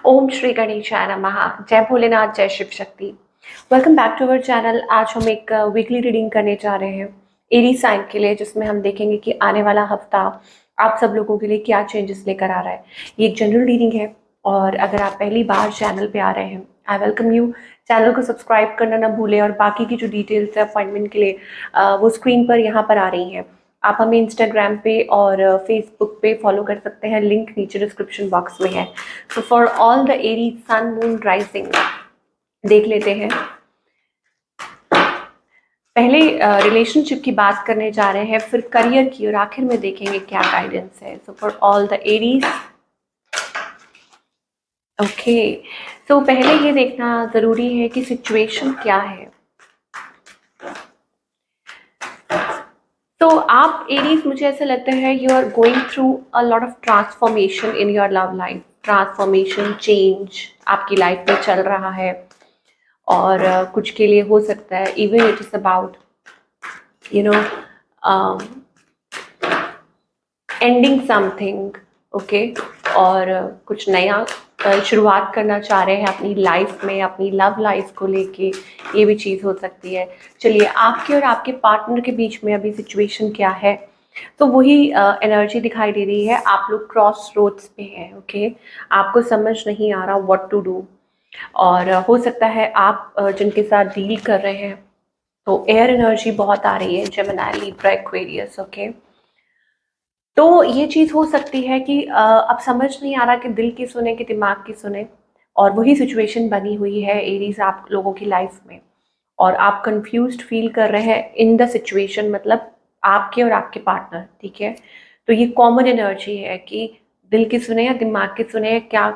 ओम श्री गणेशाय नमः। जय भोलेनाथ, जय Shiv Shakti. Welcome back to our channel. आज हम एक वीकली रीडिंग करने जा रहे हैं एरी साइन के लिए, जिसमें हम देखेंगे कि आने वाला हफ्ता आप सब लोगों के लिए क्या चेंजेस लेकर आ रहा है। ये एक जनरल रीडिंग है और अगर आप पहली बार चैनल पे आ रहे हैं, आई वेलकम यू। चैनल को सब्सक्राइब करना ना भूलें और बाकी की जो डिटेल्स है अपॉइंटमेंट के लिए वो स्क्रीन पर यहाँ पर आ रही हैं। आप हमें इंस्टाग्राम पे और फेसबुक पे फॉलो कर सकते हैं, लिंक नीचे डिस्क्रिप्शन बॉक्स में है। तो for all the Aries sun moon rising देख लेते हैं। पहले रिलेशनशिप की बात करने जा रहे हैं, फिर करियर की और आखिर में देखेंगे क्या गाइडेंस है। So for all the Aries, okay. तो पहले ये देखना जरूरी है कि सिचुएशन क्या है। तो आप एरीज, मुझे ऐसा लगता है you are going through a lot of transformation in your love life. Transformation, change आपकी लाइफ में चल रहा है और कुछ के लिए हो सकता है even it is about you know ending something, okay. और कुछ नया शुरुआत करना चाह रहे हैं अपनी लाइफ में, अपनी लव लाइफ को लेके, ये भी चीज़ हो सकती है। चलिए, आपके और आपके पार्टनर के बीच में अभी सिचुएशन क्या है। तो वही एनर्जी दिखाई दे रही है। आप लोग क्रॉस रोड्स पे हैं, ओके। आपको समझ नहीं आ रहा व्हाट टू डू। और हो सकता है आप जिनके साथ डील कर रहे हैं तो एयर एनर्जी बहुत आ रही है, जेमिनी, लिब्रा, एक्वेरियस, ओके। तो ये चीज़ हो सकती है कि अब समझ नहीं आ रहा कि दिल की सुने कि दिमाग की सुने, और वही सिचुएशन बनी हुई है एरीज आप लोगों की लाइफ में। और आप कंफ्यूज्ड फील कर रहे हैं इन द सिचुएशन, मतलब आपके और आपके पार्टनर, ठीक है। तो ये कॉमन एनर्जी है कि दिल की सुने या दिमाग की सुने क्या।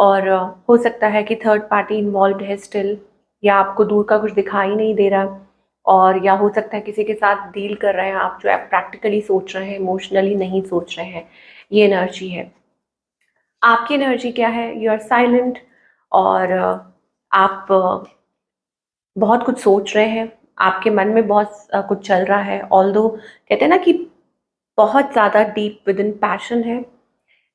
और हो सकता है कि थर्ड पार्टी इन्वॉल्व है स्टिल, या आपको दूर का कुछ दिखाई नहीं दे रहा, और या हो सकता है किसी के साथ डील कर रहे हैं आप जो आप प्रैक्टिकली सोच रहे हैं, इमोशनली नहीं सोच रहे हैं। ये एनर्जी है। आपकी एनर्जी क्या है? यू आर साइलेंट और आप बहुत कुछ सोच रहे हैं। आपके मन में बहुत कुछ चल रहा है। ऑल्दो कहते हैं ना कि बहुत ज़्यादा डीप विद इन पैशन है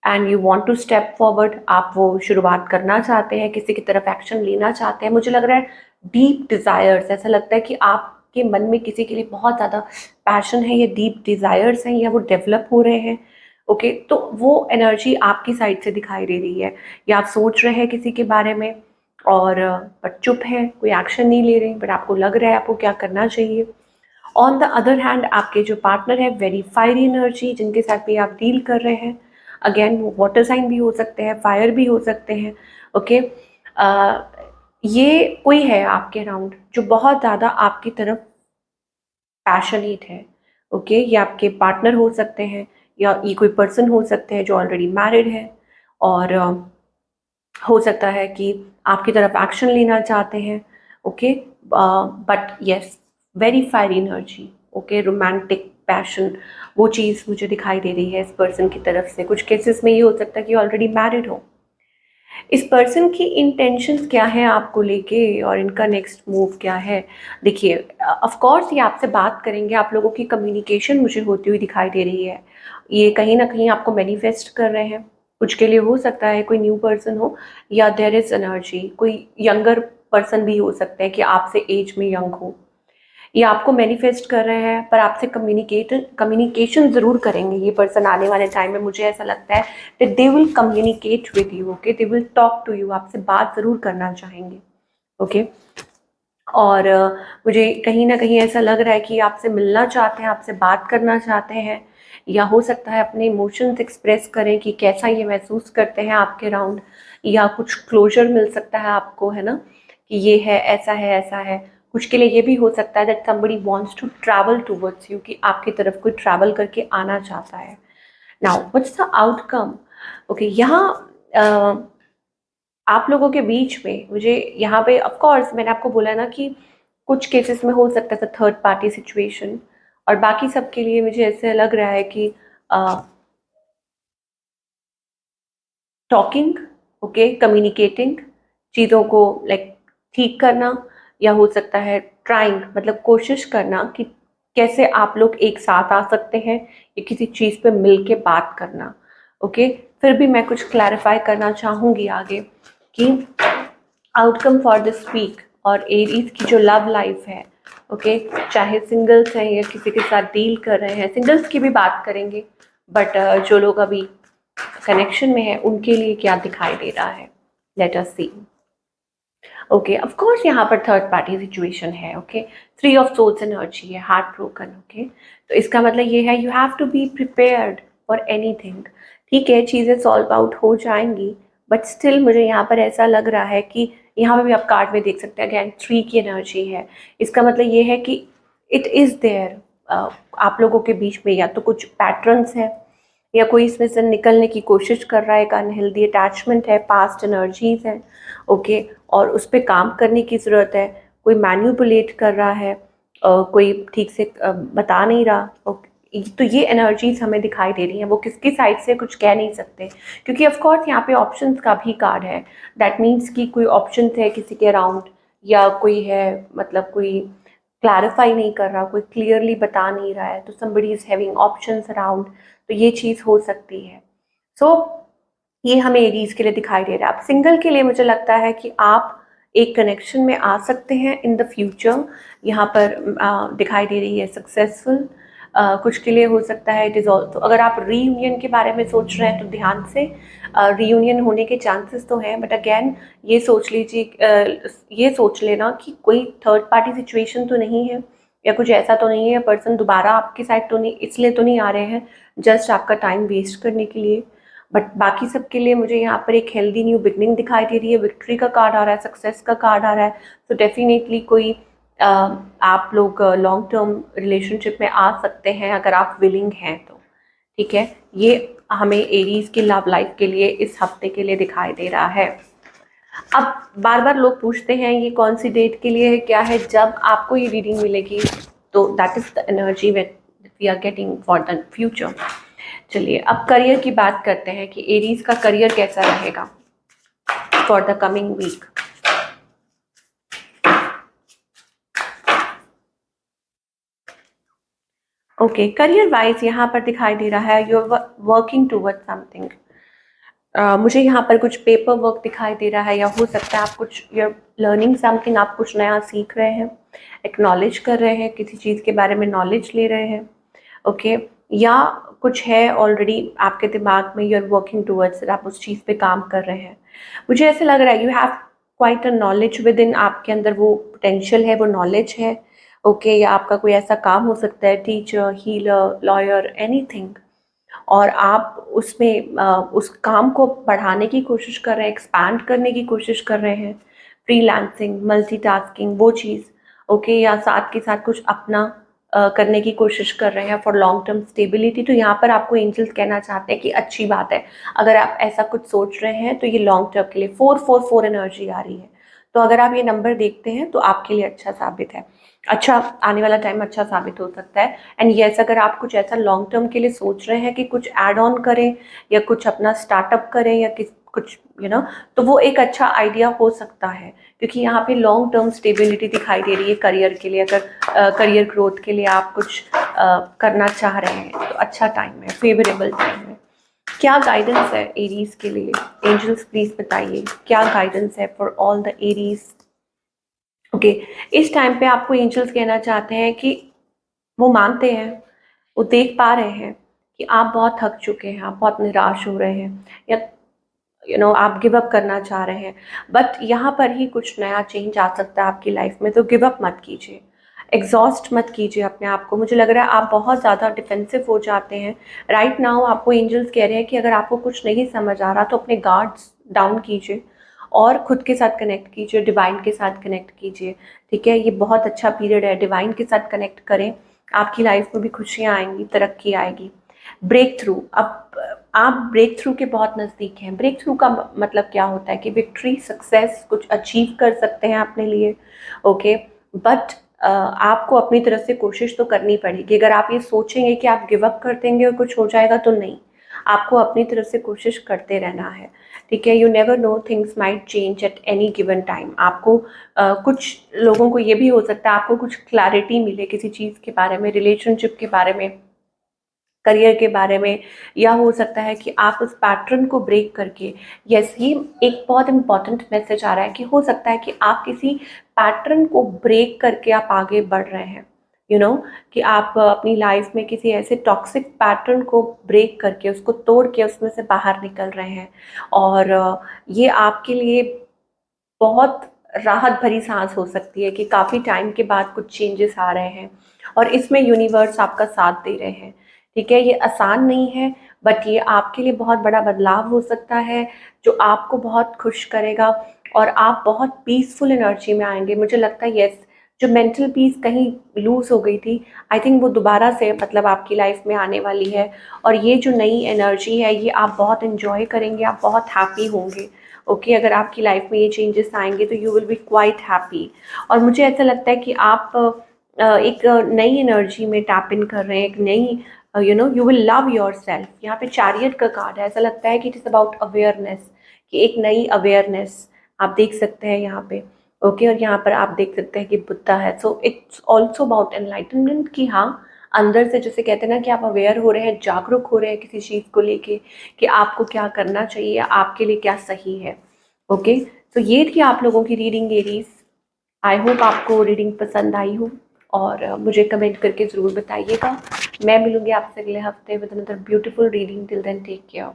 and you want to step forward. आप वो शुरुआत करना चाहते हैं, किसी की तरफ एक्शन लेना चाहते हैं। मुझे लग रहा है डीप डिज़ायर्स, ऐसा लगता है कि आपके मन में किसी के लिए बहुत ज़्यादा पैशन है, या डीप डिज़ायर्स हैं, या वो डेवलप हो रहे हैं, ओके। तो वो एनर्जी आपकी साइड से दिखाई दे रही है, या आप सोच रहे हैं किसी के बारे में और बट चुप है, कोई एक्शन नहीं ले रहे, बट आपको लग रहा है आपको क्या करना चाहिए। ऑन द अदर हैंड, आपके जो पार्टनर है, वेरी फायरी एनर्जी, जिनके साथ भी आप डील कर रहे हैं। अगेन वो वाटर साइन भी हो सकते हैं, फायर भी हो सकते हैं, ओके। ये कोई है आपके अराउंड जो बहुत ज़्यादा आपकी तरफ पैशनेट है, ओके। ये आपके पार्टनर हो सकते हैं, या ये कोई पर्सन हो सकते हैं जो ऑलरेडी मैरिड है, और हो सकता है कि आपकी तरफ एक्शन लेना चाहते हैं, okay. But yes, very fire energy, okay. Romantic passion, वो चीज़ मुझे दिखाई दे रही है इस पर्सन की तरफ से। कुछ केसेस में ये हो सकता है कि ऑलरेडी मैरिड हो। इस पर्सन की इंटेंशंस क्या है आपको लेके, और इनका नेक्स्ट मूव क्या है। देखिए, ऑफ कोर्स ये आपसे बात करेंगे। आप लोगों की कम्युनिकेशन मुझे होती हुई दिखाई दे रही है। ये कहीं ना कहीं आपको मैनिफेस्ट कर रहे हैं। कुछ के लिए हो सकता है कोई न्यू पर्सन हो, या देयर इज एनर्जी कोई यंगर पर्सन भी हो सकता है कि आपसे एज में यंग हो। ये आपको मैनिफेस्ट कर रहे हैं, पर आपसे कम्युनिकेशन ज़रूर करेंगे ये पर्सन आने वाले टाइम में। मुझे ऐसा लगता है that they will communicate with you, okay, they will talk to you, आपसे बात ज़रूर करना चाहेंगे, ओके। और मुझे कहीं ना कहीं ऐसा लग रहा है कि आपसे मिलना चाहते हैं, आपसे बात करना चाहते हैं, या हो सकता है अपने इमोशंस एक्सप्रेस करें कि कैसा ये महसूस करते हैं आपके अराउंड, या कुछ क्लोजर मिल सकता है आपको, है ना, कि ये है, ऐसा है, ऐसा है। कुछ के लिए ये भी हो सकता है that somebody wants to travel towards you, कि आपकी तरफ कोई ट्रैवल करके आना चाहता है। Now what's the outcome, okay. यहाँ आप लोगों के बीच में, मुझे यहाँ पे ऑफ कोर्स मैंने आपको बोला ना कि कुछ केसेस में हो सकता है थर्ड पार्टी सिचुएशन, और बाकी सब के लिए मुझे ऐसे लग रहा है कि टॉकिंग, ओके, कम्युनिकेटिंग, चीज़ों को लाइक ठीक करना, या हो सकता है ट्राइंग, मतलब कोशिश करना कि कैसे आप लोग एक साथ आ सकते हैं, या किसी चीज़ पे मिल के बात करना, ओके। फिर भी मैं कुछ क्लैरिफाई करना चाहूँगी आगे कि आउटकम फॉर दिस वीक और एरीज की जो लव लाइफ है, ओके, चाहे सिंगल्स हैं या किसी के साथ डील कर रहे हैं, सिंगल्स की भी बात करेंगे, बट जो लोग अभी कनेक्शन में है उनके लिए क्या दिखाई दे रहा है, let us see. Okay, of course यहाँ पर थर्ड पार्टी सिचुएशन है, ओके, 3 ऑफ सोल्स एनर्जी है, हार्ट ब्रोकन, ओके, तो इसका मतलब ये है you have to be prepared for anything. ठीक है, चीज़ें सॉल्व आउट हो जाएंगी, बट स्टिल मुझे यहाँ पर ऐसा लग रहा है कि यहाँ पर भी आप कार्ड में देख सकते हैं, अगेन 3 की एनर्जी है। इसका मतलब ये है कि इट इज़ देयर, आप लोगों के बीच में या तो कुछ पैटर्न्स हैं या कोई इसमें से निकलने की कोशिश कर रहा है, एक अनहेल्दी अटैचमेंट है, पास्ट एनर्जीज हैं, ओके, और उस पर काम करने की ज़रूरत है। कोई मैन्युपुलेट कर रहा है, कोई ठीक से बता नहीं रहा, तो ये एनर्जीज हमें दिखाई दे रही हैं। वो किसकी साइड से कुछ कह नहीं सकते, क्योंकि ऑफ कोर्स यहाँ पे ऑप्शंस का भी कार्ड है। दैट मीन्स कि कोई ऑप्शन है किसी के अराउंड, या कोई है, मतलब कोई क्लैरिफाई नहीं कर रहा, कोई क्लियरली बता नहीं रहा है, तो somebody is having options around, तो ये चीज़ हो सकती है। सो ये हमें एरीज के लिए दिखाई दे रहा है। अब सिंगल के लिए मुझे लगता है कि आप एक कनेक्शन में आ सकते हैं इन द फ्यूचर। यहाँ पर दिखाई दे रही है सक्सेसफुल, कुछ के लिए हो सकता है इट इज़ ऑल्सो, अगर आप रीयूनियन के बारे में सोच रहे हैं तो ध्यान से, रीयूनियन होने के चांसेस तो हैं, बट अगेन ये सोच लीजिए, ये सोच लेना कि कोई थर्ड पार्टी सिचुएशन तो नहीं है, या कुछ ऐसा तो नहीं है, पर्सन दोबारा आपकी साइड तो नहीं, इसलिए तो नहीं आ रहे हैं जस्ट आपका टाइम वेस्ट करने के लिए। बट बाकी सब के लिए मुझे यहाँ पर एक हेल्दी न्यू बिगनिंग दिखाई दे रही है, विक्ट्री का कार्ड आ रहा है, सक्सेस का कार्ड आ रहा है, तो डेफिनेटली कोई आप लोग लॉन्ग टर्म रिलेशनशिप में आ सकते हैं अगर आप विलिंग हैं तो। ठीक है, ये हमें एरीज की लव लाइफ के लिए इस हफ्ते के लिए दिखाई दे रहा है। अब बार बार लोग पूछते हैं ये कौन सी डेट के लिए है, क्या है, जब आपको ये रीडिंग मिलेगी, तो that is the energy we are getting for the future. चलिए अब करियर की बात करते हैं कि एरीज का करियर कैसा रहेगा for the coming week. Okay, career wise यहाँ पर दिखाई दे रहा है you are working toward something. मुझे यहाँ पर कुछ पेपर वर्क दिखाई दे रहा है, या हो सकता है आप कुछ यू आर लर्निंग समथिंग, आप कुछ नया सीख रहे हैं, एक्नॉलेज कर रहे हैं, किसी चीज़ के बारे में नॉलेज ले रहे हैं, ओके, या कुछ है ऑलरेडी आपके दिमाग में, यू आर वर्किंग टूवर्ड्स, आप उस चीज़ पे काम कर रहे हैं। मुझे ऐसे लग रहा है you have quite a knowledge with in, आपके अंदर वो पोटेंशियल है, वो नॉलेज है, ओके, या आपका कोई ऐसा काम हो सकता है, टीचर, हीलर, लॉयर, एनीथिंग, और आप उसमें उस काम को बढ़ाने की कोशिश कर रहे हैं, एक्सपैंड करने की कोशिश कर रहे हैं, फ्रीलांसिंग, मल्टीटास्किंग, वो चीज़, ओके, या साथ के साथ कुछ अपना करने की कोशिश कर रहे हैं फॉर लॉन्ग टर्म स्टेबिलिटी। तो यहाँ पर आपको एंजल्स कहना चाहते हैं कि अच्छी बात है, अगर आप ऐसा कुछ सोच रहे हैं तो ये लॉन्ग टर्म के लिए 444 एनर्जी आ रही है, तो अगर आप ये नंबर देखते हैं तो आपके लिए अच्छा साबित है, अच्छा आने वाला टाइम अच्छा साबित हो सकता है। एंड यस, अगर आप कुछ ऐसा लॉन्ग टर्म के लिए सोच रहे हैं कि कुछ ऐड ऑन करें या कुछ अपना स्टार्टअप करें या कुछ तो वो एक अच्छा आइडिया हो सकता है, क्योंकि यहाँ पे लॉन्ग टर्म स्टेबिलिटी दिखाई दे रही है करियर के लिए। अगर करियर ग्रोथ के लिए आप कुछ करना चाह रहे हैं तो अच्छा टाइम है, फेवरेबल टाइम है। क्या गाइडेंस है एरीज के लिए, एंजल्स प्लीज बताइए क्या गाइडेंस है for all the Aries. Okay, इस टाइम पे आपको एंजल्स कहना चाहते हैं कि वो मानते हैं, वो देख पा रहे हैं कि आप बहुत थक चुके हैं, आप बहुत निराश हो रहे हैं, या आप गिव अप करना चाह रहे हैं, बट यहाँ पर ही कुछ नया चेंज आ सकता है आपकी लाइफ में, तो गिव अप मत कीजिए, एग्जॉस्ट मत कीजिए अपने आप को। मुझे लग रहा है आप बहुत ज़्यादा डिफेंसिव हो जाते हैं राइट नाउ। आपको एंजल्स कह रहे हैं कि अगर आपको कुछ नहीं समझ आ रहा तो अपने गार्ड्स डाउन कीजिए और खुद के साथ कनेक्ट कीजिए, डिवाइन के साथ कनेक्ट कीजिए। ठीक है, ये बहुत अच्छा पीरियड है, डिवाइन के साथ कनेक्ट करें, आपकी लाइफ में भी खुशियाँ आएंगी, तरक्की आएगी। ब्रेक थ्रू, अब आप ब्रेक थ्रू के बहुत नज़दीक हैं। ब्रेक थ्रू का मतलब क्या होता है कि विक्ट्री, सक्सेस, कुछ अचीव कर सकते हैं अपने लिए, ओके, बट आपको अपनी तरफ से कोशिश तो करनी पड़ेगी। अगर आप ये सोचेंगे कि आप गिव अप कर देंगे और कुछ हो जाएगा, तो नहीं, आपको अपनी तरफ से कोशिश करते रहना है। ठीक है, you never know, things might change at any given time. आपको कुछ लोगों को ये भी हो सकता है आपको कुछ क्लैरिटी मिले किसी चीज़ के बारे में, रिलेशनशिप के बारे में, करियर के बारे में, या हो सकता है कि आप उस पैटर्न को ब्रेक करके, यस ये एक बहुत इंपॉर्टेंट मैसेज आ रहा है कि हो सकता है कि आप किसी पैटर्न को ब्रेक करके आप आगे बढ़ रहे हैं, कि आप अपनी लाइफ में किसी ऐसे टॉक्सिक पैटर्न को ब्रेक करके, उसको तोड़ के उसमें से बाहर निकल रहे हैं। और ये आपके लिए बहुत राहत भरी सांस हो सकती है कि काफ़ी टाइम के बाद कुछ चेंजेस आ रहे हैं और इसमें यूनिवर्स आपका साथ दे रहे हैं। ठीक है, ये आसान नहीं है, बट ये आपके लिए बहुत बड़ा बदलाव हो सकता है जो आपको बहुत खुश करेगा और आप बहुत पीसफुल एनर्जी में आएंगे। मुझे लगता है यस, जो मेंटल पीस कहीं लूज हो गई थी, आई थिंक वो दोबारा से मतलब आपकी लाइफ में आने वाली है। और ये जो नई एनर्जी है ये आप बहुत इंजॉय करेंगे, आप बहुत हैप्पी होंगे। ओके, अगर आपकी लाइफ में ये चेंजेस आएंगे तो you will be quite happy. और मुझे ऐसा लगता है कि आप एक नई एनर्जी में टैप इन कर रहे हैं, एक नई you will love your self. यहाँ पे चैरियट का कार्ड है, ऐसा लगता है कि इट इज़ अबाउट अवेयरनेस, कि एक नई अवेयरनेस आप देख सकते हैं यहाँ पे। ओके, और यहाँ पर आप देख सकते हैं कि बुद्धा है। So it's also about enlightenment, कि हाँ अंदर से जैसे कहते हैं ना कि आप अवेयर हो रहे हैं, जागरूक हो रहे हैं किसी चीज़ को लेके कि आपको क्या करना चाहिए, आपके लिए क्या सही है। ओके, तो ये थी आप लोगों की रीडिंग एरीज। आई होप आपको रीडिंग पसंद आई हो और मुझे कमेंट करके ज़रूर बताइएगा। मैं मिलूंगी आपसे अगले हफ्ते with another beautiful reading. Till then take care.